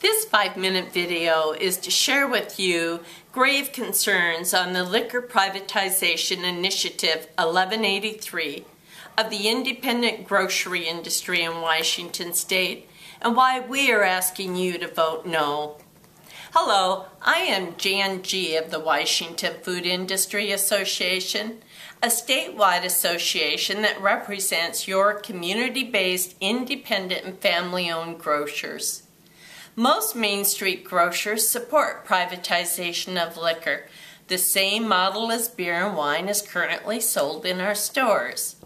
This 5-minute video is to share with you grave concerns on the Liquor Privatization Initiative 1183 of the independent grocery industry in Washington State and why we are asking you to vote no. Hello, I am Jan G. of the Washington Food Industry Association, a statewide association that represents your community-based, independent, and family-owned grocers. Most Main Street grocers support privatization of liquor. The same model as beer and wine is currently sold in our stores.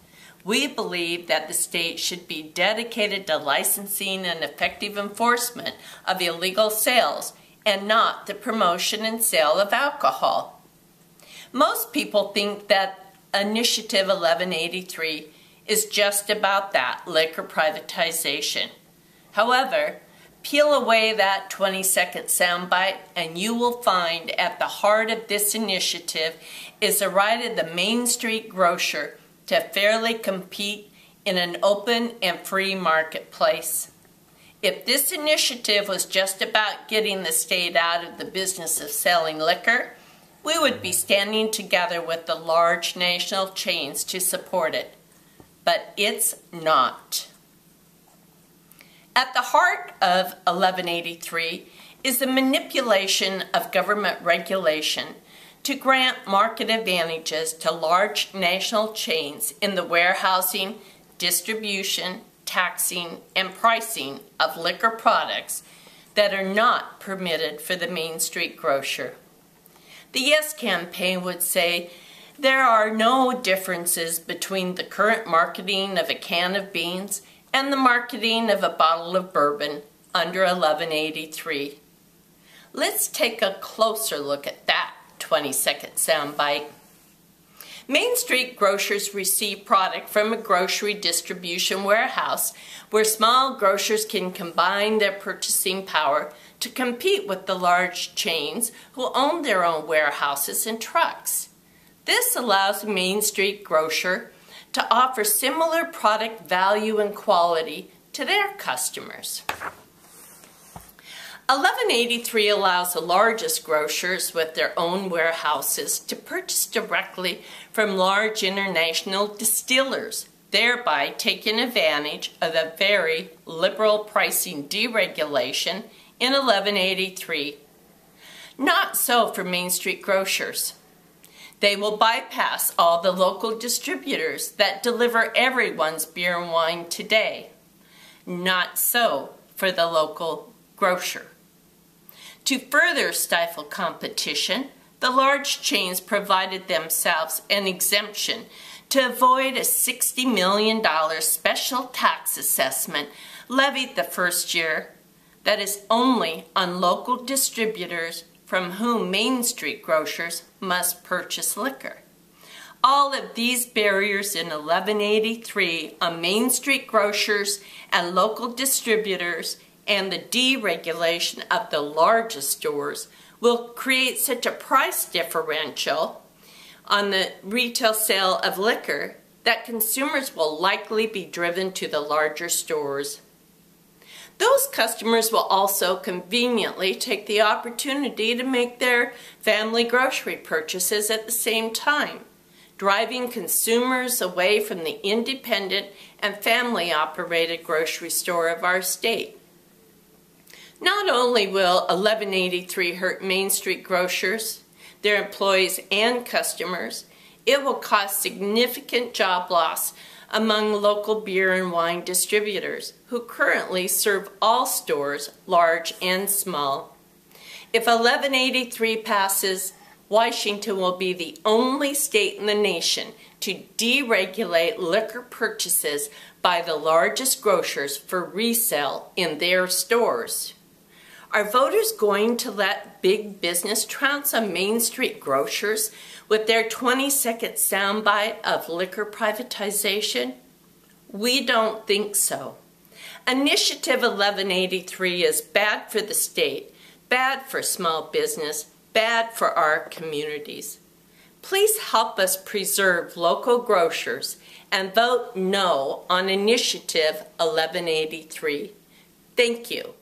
We believe that the state should be dedicated to licensing and effective enforcement of illegal sales and not the promotion and sale of alcohol. Most people think that Initiative 1183 is just about that, liquor privatization. However, peel away that 20-second soundbite and you will find at the heart of this initiative is the right of the Main Street grocer to fairly compete in an open and free marketplace. If this initiative was just about getting the state out of the business of selling liquor, we would be standing together with the large national chains to support it. But it's not. At the heart of 1183 is the manipulation of government regulation to grant market advantages to large national chains in the warehousing, distribution, taxing, and pricing of liquor products that are not permitted for the Main Street grocer. The Yes campaign would say there are no differences between the current marketing of a can of beans and the marketing of a bottle of bourbon under 1183. Let's take a closer look at that 20-second soundbite. Main Street grocers receive product from a grocery distribution warehouse where small grocers can combine their purchasing power to compete with the large chains who own their own warehouses and trucks. This allows a Main Street grocer to offer similar product value and quality to their customers. 1183 allows the largest grocers with their own warehouses to purchase directly from large international distillers, thereby taking advantage of the very liberal pricing deregulation in 1183. Not so for Main Street grocers. They will bypass all the local distributors that deliver everyone's beer and wine today. Not so for the local grocer. To further stifle competition, the large chains provided themselves an exemption to avoid a $60 million special tax assessment levied the first year that is only on local distributors from whom Main Street grocers must purchase liquor. All of these barriers in 1183 on Main Street grocers and local distributors and the deregulation of the largest stores will create such a price differential on the retail sale of liquor that consumers will likely be driven to the larger stores. Those customers will also conveniently take the opportunity to make their family grocery purchases at the same time, driving consumers away from the independent and family-operated grocery store of our state. Not only will 1183 hurt Main Street grocers, their employees, and customers, it will cause significant job loss among local beer and wine distributors who currently serve all stores, large and small. If 1183 passes, Washington will be the only state in the nation to deregulate liquor purchases by the largest grocers for resale in their stores. Are voters going to let big business trounce on Main Street grocers with their 20-second soundbite of liquor privatization? We don't think so. Initiative 1183 is bad for the state, bad for small business, bad for our communities. Please help us preserve local grocers and vote no on Initiative 1183. Thank you.